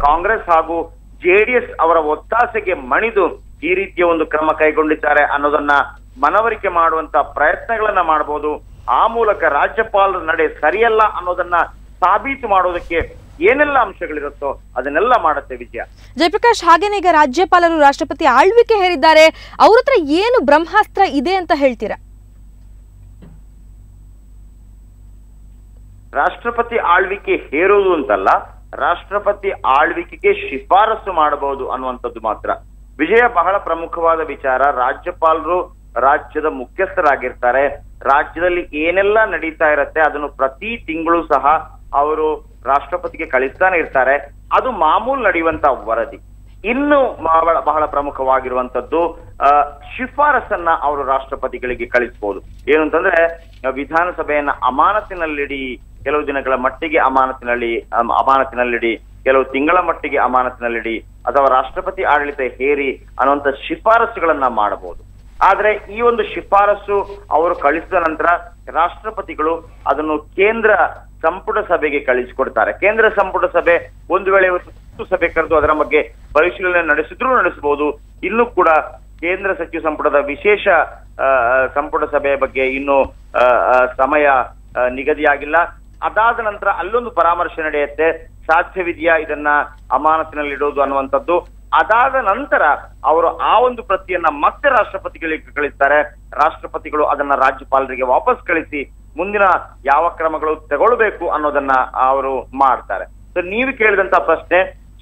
ಕಾಂಗ್ರೆಸ್ ಹಾಗೂ ಜೆಡಿಎಸ್ ಅವರ ಒತ್ತಾಸೆಗೆ ಮಣಿದು ಈ ರೀತಿಯ ಒಂದು ಕ್ರಮ ಕೈಗೊಂಡಿದ್ದಾರೆ ಅನ್ನೋದನ್ನ ಮನವರಿಕೆ ಮಾಡುವಂತ ಪ್ರಯತ್ನಗಳನ್ನ ಮಾಡಬಹುದು. ಆ ಮೂಲಕ ರಾಜ್ಯಪಾಲರ ನಡೆ ಸರಿಯಲ್ಲ ಅನ್ನೋದನ್ನ ಸಾಬೀತು ಮಾಡೋದಕ್ಕೆ ಏನೆಲ್ಲ ಅಂಶಗಳಿರುತ್ತೋ ಅದನ್ನೆಲ್ಲ ಮಾಡುತ್ತೆ ವಿಜಯ. ಜಯಪ್ರಕಾಶ್, ಹಾಗೇನೆ ಈಗ ರಾಜ್ಯಪಾಲರು ರಾಷ್ಟ್ರಪತಿ ಆಳ್ವಿಕೆ ಹೇರಿದ್ದಾರೆ, ಅವ್ರ ಹತ್ರ ಏನು ಬ್ರಹ್ಮಾಸ್ತ್ರ ಇದೆ ಅಂತ ಹೇಳ್ತೀರಾ? ರಾಷ್ಟ್ರಪತಿ ಆಳ್ವಿಕೆ ಹೇರೋದು ಅಂತಲ್ಲ, ರಾಷ್ಟ್ರಪತಿ ಆಳ್ವಿಕೆಗೆ ಶಿಫಾರಸು ಮಾಡಬಹುದು ಅನ್ನುವಂಥದ್ದು ಮಾತ್ರ ವಿಜಯ. ಬಹಳ ಪ್ರಮುಖವಾದ ವಿಚಾರ. ರಾಜ್ಯಪಾಲರು ರಾಜ್ಯದ ಮುಖ್ಯಸ್ಥರಾಗಿರ್ತಾರೆ. ರಾಜ್ಯದಲ್ಲಿ ಏನೆಲ್ಲ ನಡೀತಾ ಇರತ್ತೆ ಅದನ್ನು ಪ್ರತಿ ತಿಂಗಳು ಸಹ ಅವರು ರಾಷ್ಟ್ರಪತಿಗೆ ಕಳಿಸ್ತಾನೆ ಇರ್ತಾರೆ. ಅದು ಮಾಮೂಲು ನಡೆಯುವಂತ ವರದಿ. ಇನ್ನು ಬಹಳ ಪ್ರಮುಖವಾಗಿರುವಂತದ್ದು ಶಿಫಾರಸನ್ನ ಅವರು ರಾಷ್ಟ್ರಪತಿಗಳಿಗೆ ಕಳಿಸಬಹುದು. ಏನು ಅಂತಂದ್ರೆ ವಿಧಾನಸಭೆಯನ್ನ ಅಮಾನತಿನಲ್ಲಿಡಿ, ಕೆಲವು ದಿನಗಳ ಮಟ್ಟಿಗೆ ಅಮಾನತಿನಲ್ಲಿಡಿ, ಕೆಲವು ತಿಂಗಳ ಮಟ್ಟಿಗೆ ಅಮಾನತಿನಲ್ಲಿಡಿ, ಅಥವಾ ರಾಷ್ಟ್ರಪತಿ ಆಡಳಿತ ಹೇರಿ ಅನ್ನುವಂಥ ಶಿಫಾರಸುಗಳನ್ನ ಮಾಡಬಹುದು. ಆದ್ರೆ ಈ ಒಂದು ಶಿಫಾರಸು ಅವರು ಕಳಿಸಿದ ನಂತರ ರಾಷ್ಟ್ರಪತಿಗಳು ಅದನ್ನು ಕೇಂದ್ರ ಸಂಪುಟ ಸಭೆಗೆ ಕಳಿಸಿಕೊಡ್ತಾರೆ. ಕೇಂದ್ರ ಸಂಪುಟ ಸಭೆ ಒಂದು ವೇಳೆ ಸಭೆ ಕರೆದು ಅದರ ಬಗ್ಗೆ ಪರಿಶೀಲನೆ ನಡೆಸಬಹುದು. ಇನ್ನು ಕೂಡ ಕೇಂದ್ರ ಸಚಿವ ಸಂಪುಟದ ವಿಶೇಷ ಸಂಪುಟ ಸಭೆಯ ಬಗ್ಗೆ ಇನ್ನೂ ಸಮಯ ನಿಗದಿಯಾಗಿಲ್ಲ. ಅದಾದ ನಂತರ ಅಲ್ಲೊಂದು ಪರಾಮರ್ಶೆ ನಡೆಯುತ್ತೆ, ಸಾಧ್ಯವಿದೆಯಾ ಇದನ್ನ ಅಮಾನತಿನಲ್ಲಿಡೋದು ಅನ್ನುವಂಥದ್ದು. ಅದಾದ ನಂತರ ಅವರು ಆ ಒಂದು ಪ್ರತಿಯನ್ನ ಮತ್ತೆ ರಾಷ್ಟ್ರಪತಿಗಳಿಗೆ ಕಳಿಸ್ತಾರೆ. ರಾಷ್ಟ್ರಪತಿಗಳು ಅದನ್ನ ರಾಜ್ಯಪಾಲರಿಗೆ ವಾಪಸ್ ಕಳಿಸಿ ಮುಂದಿನ ಯಾವ ಕ್ರಮಗಳು ತಗೊಳ್ಬೇಕು ಅನ್ನೋದನ್ನ ಅವರು ಮಾಡ್ತಾರೆ. ಸೊ ನೀವು ಕೇಳಿದಂತ ಪ್ರಶ್ನೆ,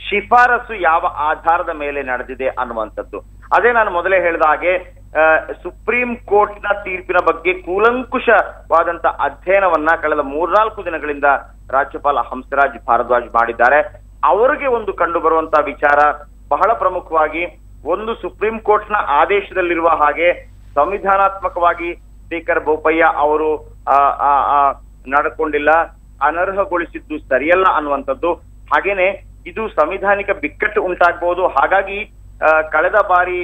ಶಿಫಾರಸು ಯಾವ ಆಧಾರದ ಮೇಲೆ ನಡೆದಿದೆ ಅನ್ನುವಂಥದ್ದು. ಅದೇ ನಾನು ಮೊದಲೇ ಹೇಳಿದ ಹಾಗೆ ಸುಪ್ರೀಂ ಕೋರ್ಟ್ನ ತೀರ್ಪಿನ ಬಗ್ಗೆ ಕೂಲಂಕುಷವಾದಂತ ಅಧ್ಯಯನವನ್ನ ಕಳೆದ 3-4 ದಿನಗಳಿಂದ ರಾಜ್ಯಪಾಲ ಹಂಸರಾಜ್ ಭಾರದ್ವಾಜ್ ಮಾಡಿದ್ದಾರೆ. ಅವರಿಗೆ ಒಂದು ಕಂಡು ಬರುವಂತಹ ವಿಚಾರ ಬಹಳ ಪ್ರಮುಖವಾಗಿ, ಒಂದು ಸುಪ್ರೀಂ ಕೋರ್ಟ್ನ ಆದೇಶದಲ್ಲಿರುವ ಹಾಗೆ ಸಂವಿಧಾನಾತ್ಮಕವಾಗಿ ಸ್ಪೀಕರ್ ಬೋಪಯ್ಯ ಅವರು ನಡ್ಕೊಂಡಿಲ್ಲ, ಅನರ್ಹಗೊಳಿಸಿದ್ದು ಸರಿಯಲ್ಲ ಅನ್ನುವಂಥದ್ದು. ಹಾಗೇನೆ ಇದು ಸಂವಿಧಾನಿಕ ಬಿಕ್ಕಟ್ಟು ಉಂಟಾಗಬಹುದು. ಹಾಗಾಗಿ ಕಳೆದ ಬಾರಿ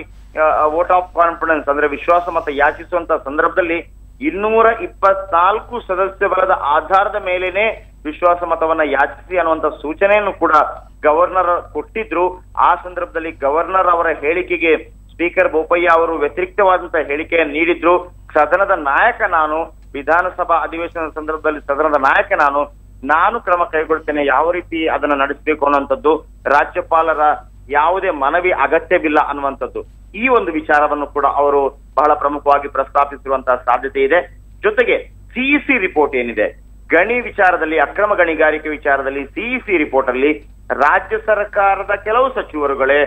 ವೋಟ್ ಆಫ್ ಕಾನ್ಫಿಡೆನ್ಸ್ ಅಂದ್ರೆ ವಿಶ್ವಾಸ ಮತ ಯಾಚಿಸುವಂತ ಸಂದರ್ಭದಲ್ಲಿ 224 ಸದಸ್ಯ ಬಲದ ಆಧಾರದ ಮೇಲೇನೆ ವಿಶ್ವಾಸ ಮತವನ್ನ ಯಾಚಿಸಿ ಅನ್ನುವಂತ ಸೂಚನೆಯನ್ನು ಕೂಡ ಗವರ್ನರ್ ಕೊಟ್ಟಿದ್ರು. ಆ ಸಂದರ್ಭದಲ್ಲಿ ಗವರ್ನರ್ ಅವರ ಹೇಳಿಕೆಗೆ ಸ್ಪೀಕರ್ ಬೋಪಯ್ಯ ಅವರು ವ್ಯತಿರಿಕ್ತವಾದಂತಹ ಹೇಳಿಕೆಯನ್ನು ನೀಡಿದ್ರು. ಸದನದ ನಾಯಕ ನಾನು, ವಿಧಾನಸಭಾ ಅಧಿವೇಶನದ ಸಂದರ್ಭದಲ್ಲಿ ಸದನದ ನಾಯಕ ನಾನು ಕ್ರಮ ಕೈಗೊಳ್ತೇನೆ, ಯಾವ ರೀತಿ ಅದನ್ನ ನಡೆಸಬೇಕು ಅನ್ನುವಂಥದ್ದು, ರಾಜ್ಯಪಾಲರ ಯಾವುದೇ ಮನವಿ ಅಗತ್ಯವಿಲ್ಲ ಅನ್ನುವಂಥದ್ದು. ಈ ಒಂದು ವಿಚಾರವನ್ನು ಕೂಡ ಅವರು ಬಹಳ ಪ್ರಮುಖವಾಗಿ ಪ್ರಸ್ತಾಪಿಸಿರುವಂತಹ ಸಾಧ್ಯತೆ ಇದೆ. ಜೊತೆಗೆ ಸಿಇಸಿ ರಿಪೋರ್ಟ್ ಏನಿದೆ, ಗಣಿ ವಿಚಾರದಲ್ಲಿ, ಅಕ್ರಮ ಗಣಿಗಾರಿಕೆ ವಿಚಾರದಲ್ಲಿ ಸಿಇಸಿ ರಿಪೋರ್ಟ್ ಅಲ್ಲಿ ರಾಜ್ಯ ಸರ್ಕಾರದ ಕೆಲವು ಸಚಿವರುಗಳೇ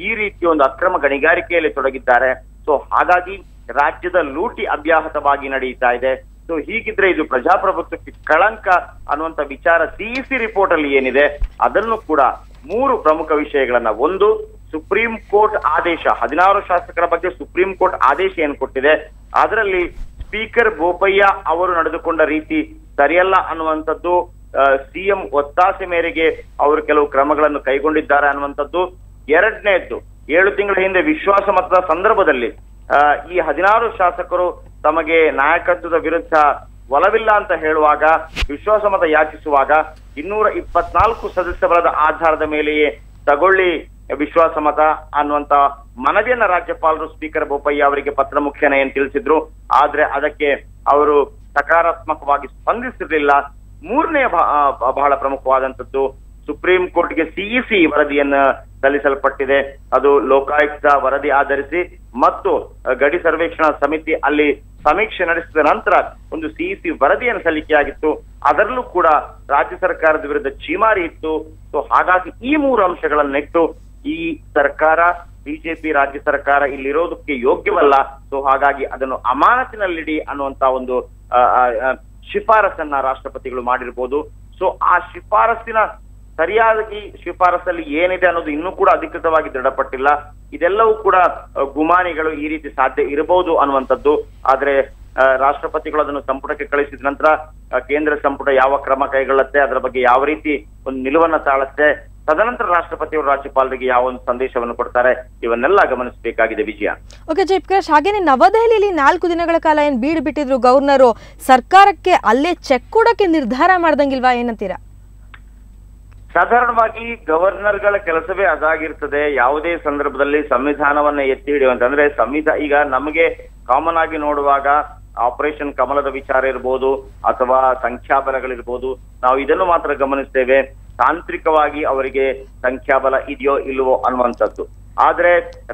ಈ ರೀತಿ ಒಂದು ಅಕ್ರಮ ಗಣಿಗಾರಿಕೆಯಲ್ಲಿ ತೊಡಗಿದ್ದಾರೆ. ಸೊ ಹಾಗಾಗಿ ರಾಜ್ಯದ ಲೂಟಿ ಅವ್ಯಾಹತವಾಗಿ ನಡೆಯುತ್ತಾ ಇದೆ. ಸೊ ಹೀಗಿದ್ರೆ ಇದು ಪ್ರಜಾಪ್ರಭುತ್ವಕ್ಕೆ ಕಳಂಕ ಅನ್ನುವಂತ ವಿಚಾರ ಸಿಇಸಿ ರಿಪೋರ್ಟ್ ಅಲ್ಲಿ ಏನಿದೆ ಅದನ್ನು ಕೂಡ 3 ಪ್ರಮುಖ ವಿಷಯಗಳನ್ನ, ಒಂದು ಸುಪ್ರೀಂ ಕೋರ್ಟ್ ಆದೇಶ, 16 ಶಾಸಕರ ಬಗ್ಗೆ ಸುಪ್ರೀಂ ಕೋರ್ಟ್ ಆದೇಶ ಏನು ಕೊಟ್ಟಿದೆ ಅದರಲ್ಲಿ ಸ್ಪೀಕರ್ ಬೋಪಯ್ಯ ಅವರು ನಡೆದುಕೊಂಡ ರೀತಿ ಸರಿಯಲ್ಲ ಅನ್ನುವಂಥದ್ದು, ಸಿಎಂ ಒತ್ತಾಸೆ ಮೇರೆಗೆ ಅವರು ಕೆಲವು ಕ್ರಮಗಳನ್ನು ಕೈಗೊಂಡಿದ್ದಾರೆ ಅನ್ನುವಂಥದ್ದು. ಎರಡನೇದ್ದು, 7 ತಿಂಗಳ ಹಿಂದೆ ವಿಶ್ವಾಸ ಮತದ ಸಂದರ್ಭದಲ್ಲಿ ಈ 16 ಶಾಸಕರು ತಮಗೆ ನಾಯಕತ್ವದ ವಿರುದ್ಧ ಒಲವಿಲ್ಲ ಅಂತ ಹೇಳುವಾಗ, ವಿಶ್ವಾಸ ಮತ ಯಾಚಿಸುವಾಗ 224 ಸದಸ್ಯ ಬಲದ ಆಧಾರದ ಮೇಲೆಯೇ ತಗೊಳ್ಳಿ ವಿಶ್ವಾಸ ಮತ ಅನ್ನುವಂತ ಮನವಿಯನ್ನ ರಾಜ್ಯಪಾಲರು ಸ್ಪೀಕರ್ ಬೋಪಯ್ಯ ಅವರಿಗೆ ಪತ್ರ ಮುಖೇನ ಏನ್ ತಿಳಿಸಿದ್ರು. ಆದ್ರೆ ಅದಕ್ಕೆ ಅವರು ಸಕಾರಾತ್ಮಕವಾಗಿ ಸ್ಪಂದಿಸಿರಲಿಲ್ಲ. ಮೂರನೇ ಬಹಳ ಪ್ರಮುಖವಾದಂಥದ್ದು, ಸುಪ್ರೀಂ ಕೋರ್ಟ್ಗೆ ಸಿಇಸಿ ವರದಿಯನ್ನ ಸಲ್ಲಿಸಲ್ಪಟ್ಟಿದೆ. ಅದು ಲೋಕಾಯುಕ್ತ ವರದಿ ಆಧರಿಸಿ ಮತ್ತು ಗಡಿ ಸರ್ವೇಕ್ಷಣಾ ಸಮಿತಿ ಅಲ್ಲಿ ಸಮೀಕ್ಷೆ ನಡೆಸಿದ ನಂತರ ಒಂದು ಸಿಇಸಿ ವರದಿಯನ್ನು ಸಲ್ಲಿಕೆಯಾಗಿತ್ತು. ಅದರಲ್ಲೂ ಕೂಡ ರಾಜ್ಯ ಸರ್ಕಾರದ ವಿರುದ್ಧ ಚೀಮಾರಿ ಇತ್ತು. ಸೊ ಹಾಗಾಗಿ ಈ 3 ಅಂಶಗಳನ್ನಿಟ್ಟು ಈ ಸರ್ಕಾರ, ಬಿಜೆಪಿ ರಾಜ್ಯ ಸರ್ಕಾರ ಇಲ್ಲಿರೋದಕ್ಕೆ ಯೋಗ್ಯವಲ್ಲ, ಸೊ ಹಾಗಾಗಿ ಅದನ್ನು ಅಮಾನತಿನಲ್ಲಿಡಿ ಅನ್ನುವಂತ ಒಂದು ಶಿಫಾರಸನ್ನ ರಾಷ್ಟ್ರಪತಿಗಳು ಮಾಡಿರ್ಬೋದು. ಸೊ ಆ ಶಿಫಾರಸ್ಸಿನ ಸರಿಯಾಗಿ ಶಿಫಾರಸಲ್ಲಿ ಏನಿದೆ ಅನ್ನೋದು ಇನ್ನೂ ಕೂಡ ಅಧಿಕೃತವಾಗಿ ದೃಢಪಟ್ಟಿಲ್ಲ. ಇದೆಲ್ಲವೂ ಕೂಡ ಗುಮಾನಿಗಳು, ಈ ರೀತಿ ಸಾಧ್ಯ ಇರಬಹುದು ಅನ್ನುವಂಥದ್ದು. ಆದ್ರೆ ರಾಷ್ಟ್ರಪತಿಗಳು ಅದನ್ನು ಸಂಪುಟಕ್ಕೆ ಕಳಿಸಿದ ನಂತರ ಕೇಂದ್ರ ಸಂಪುಟ ಯಾವ ಕ್ರಮ ಕೈಗೊಳ್ಳುತ್ತೆ, ಅದರ ಬಗ್ಗೆ ಯಾವ ರೀತಿ ಒಂದು ನಿಲುವನ್ನ ತಾಳುತ್ತೆ, ತದನಂತರ ರಾಷ್ಟ್ರಪತಿಯವರು ರಾಜ್ಯಪಾಲರಿಗೆ ಯಾವ ಒಂದು ಸಂದೇಶವನ್ನು ಕೊಡ್ತಾರೆ, ಇವನ್ನೆಲ್ಲ ಗಮನಿಸಬೇಕಾಗಿದೆ. ವಿಜಯ. ಓಕೆ ಜಯಪ್ರಕಾಶ್, ಹಾಗೇನೆ ನವದೆಹಲಿಯಲ್ಲಿ 4 ದಿನಗಳ ಕಾಲ ಏನ್ ಬೀಡು ಬಿಟ್ಟಿದ್ರು ಗವರ್ನರು, ಸರ್ಕಾರಕ್ಕೆ ಅಲ್ಲೇ ಚೆಕ್ ಕೊಡಕ್ಕೆ ನಿರ್ಧಾರ ಮಾಡ್ದಂಗಿಲ್ವಾ, ಏನಂತೀರಾ? ಸಾಧಾರಣವಾಗಿ ಗವರ್ನರ್ಗಳ ಕೆಲಸವೇ ಅದಾಗಿರ್ತದೆ. ಯಾವುದೇ ಸಂದರ್ಭದಲ್ಲಿ ಸಂವಿಧಾನವನ್ನ ಎತ್ತಿ ಹಿಡಿಯುವಂತ, ಅಂದ್ರೆ ಈಗ ನಮಗೆ ಕಾಮನ್ ಆಗಿ ನೋಡುವಾಗ ಆಪರೇಷನ್ ಕಮಲದ ವಿಚಾರ ಇರ್ಬೋದು ಅಥವಾ ಸಂಖ್ಯಾಬಲಗಳಿರ್ಬೋದು, ನಾವು ಇದನ್ನು ಮಾತ್ರ ಗಮನಿಸ್ತೇವೆ, ತಾಂತ್ರಿಕವಾಗಿ ಅವರಿಗೆ ಸಂಖ್ಯಾಬಲ ಇದೆಯೋ ಇಲ್ವೋ ಅನ್ನುವಂಥದ್ದು. ಆದ್ರೆ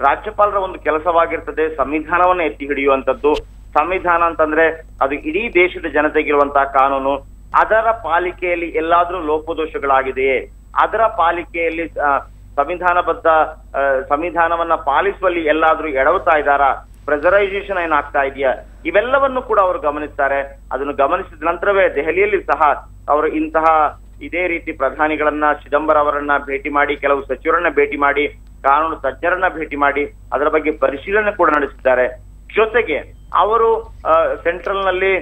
ರಾಜ್ಯಪಾಲರ ಒಂದು ಕೆಲಸವಾಗಿರ್ತದೆ ಸಂವಿಧಾನವನ್ನ ಎತ್ತಿ ಹಿಡಿಯುವಂಥದ್ದು. ಸಂವಿಧಾನ ಅಂತಂದ್ರೆ ಅದು ಇಡೀ ದೇಶದ ಜನತೆಗಿರುವಂತಹ ಕಾನೂನು. ಅದರ ಪಾಲಿಕೆಯಲ್ಲಿ ಎಲ್ಲಾದ್ರೂ ಲೋಪದೋಷಗಳಾಗಿದೆಯೇ, ಅದರ ಪಾಲಿಕೆಯಲ್ಲಿ ಸಂವಿಧಾನಬದ್ಧ ಸಂವಿಧಾನವನ್ನ ಪಾಲಿಸುವಲ್ಲಿ ಎಲ್ಲಾದ್ರೂ ಎಡವುತ್ತಾ ಇದ್ದಾರಾ, ಪ್ರೆಸರೈಸೇಷನ್ ಏನಾಗ್ತಾ ಇದೆಯಾ, ಇವೆಲ್ಲವನ್ನು ಕೂಡ ಅವರು ಗಮನಿಸ್ತಾರೆ. ಅದನ್ನು ಗಮನಿಸಿದ ನಂತರವೇ ದೆಹಲಿಯಲ್ಲಿ ಸಹ ಅವರು ಇಂತಹ ಇದೇ ರೀತಿ ಪ್ರಧಾನಿಗಳನ್ನ, ಚಿದಂಬರಂ ಅವರನ್ನ ಭೇಟಿ ಮಾಡಿ, ಕೆಲವು ಸಚಿವರನ್ನ ಭೇಟಿ ಮಾಡಿ, ಕಾನೂನು ತಜ್ಞರನ್ನ ಭೇಟಿ ಮಾಡಿ ಅದರ ಬಗ್ಗೆ ಪರಿಶೀಲನೆ ಕೂಡ ನಡೆಸಿದ್ದಾರೆ. ಜೊತೆಗೆ ಅವರು ಸೆಂಟ್ರಲ್ ನಲ್ಲಿ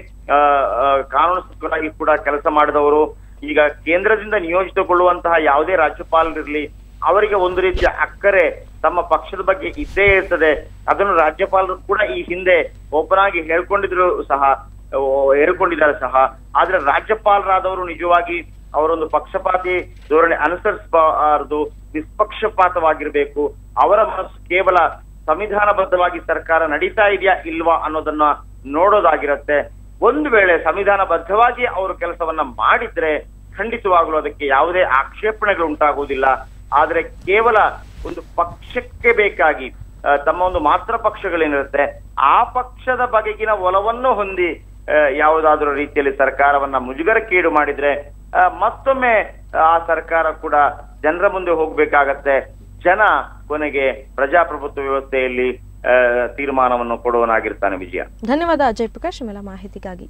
ಕಾನೂನು ಸಚಿವರಾಗಿ ಕೂಡ ಕೆಲಸ ಮಾಡಿದವರು. ಈಗ ಕೇಂದ್ರದಿಂದ ನಿಯೋಜಿತಗೊಳ್ಳುವಂತಹ ಯಾವುದೇ ರಾಜ್ಯಪಾಲರಿರ್ಲಿ, ಅವರಿಗೆ ಒಂದು ರೀತಿಯ ಅಕ್ಕರೆ ತಮ್ಮ ಪಕ್ಷದ ಬಗ್ಗೆ ಇದ್ದೇ ಇರ್ತದೆ. ಅದನ್ನು ರಾಜ್ಯಪಾಲರು ಕೂಡ ಈ ಹಿಂದೆ ಓಪನ್ ಆಗಿ ಹೇಳ್ಕೊಂಡಿದ್ದಾರೆ ಸಹ. ಆದ್ರೆ ರಾಜ್ಯಪಾಲರಾದವರು ನಿಜವಾಗಿ ಅವರೊಂದು ಪಕ್ಷಪಾತಿ ಧೋರಣೆ ಅನುಸರಿಸಬಾರದು, ನಿಷ್ಪಕ್ಷಪಾತವಾಗಿರ್ಬೇಕು. ಅವರ ಮನಸ್ಸು ಕೇವಲ ಸಂವಿಧಾನಬದ್ಧವಾಗಿ ಸರ್ಕಾರ ನಡೀತಾ ಇದೆಯಾ ಇಲ್ವಾ ಅನ್ನೋದನ್ನ ನೋಡೋದಾಗಿರುತ್ತೆ. ಒಂದು ವೇಳೆ ಸಂವಿಧಾನಬದ್ಧವಾಗಿ ಅವರು ಕೆಲಸವನ್ನ ಮಾಡಿದ್ರೆ ಖಂಡಿತವಾಗ್ಲೂ ಅದಕ್ಕೆ ಯಾವುದೇ ಆಕ್ಷೇಪಣೆಗಳು ಉಂಟಾಗುವುದಿಲ್ಲ. ಆದ್ರೆ ಕೇವಲ ಒಂದು ಪಕ್ಷಕ್ಕೆ ಬೇಕಾಗಿ ತಮ್ಮ ಒಂದು ಮಾತ್ರ ಪಕ್ಷಗಳೇನಿರುತ್ತೆ ಆ ಪಕ್ಷದ ಬಗೆಗಿನ ಒಲವನ್ನು ಹೊಂದಿ ಯಾವುದಾದ್ರೂ ರೀತಿಯಲ್ಲಿ ಸರ್ಕಾರವನ್ನ ಮುಜುಗರಕ್ಕೀಡು ಮಾಡಿದ್ರೆ ಮತ್ತೊಮ್ಮೆ ಆ ಸರ್ಕಾರ ಕೂಡ ಜನರ ಮುಂದೆ ಹೋಗ್ಬೇಕಾಗತ್ತೆ. ಜನ ಕೊನೆಗೆ ಪ್ರಜಾಪ್ರಭುತ್ವ ವ್ಯವಸ್ಥೆಯಲ್ಲಿ ತೀರ್ಮಾನವನ್ನು ಕೊಡುವನಾಗಿರ್ತಾನೆ. ವಿಜಯ, ಧನ್ಯವಾದ ಅಜಯ್ ಪ್ರಕಾಶ್ ನಿಮ್ಮೆಲ್ಲ ಮಾಹಿತಿಗಾಗಿ.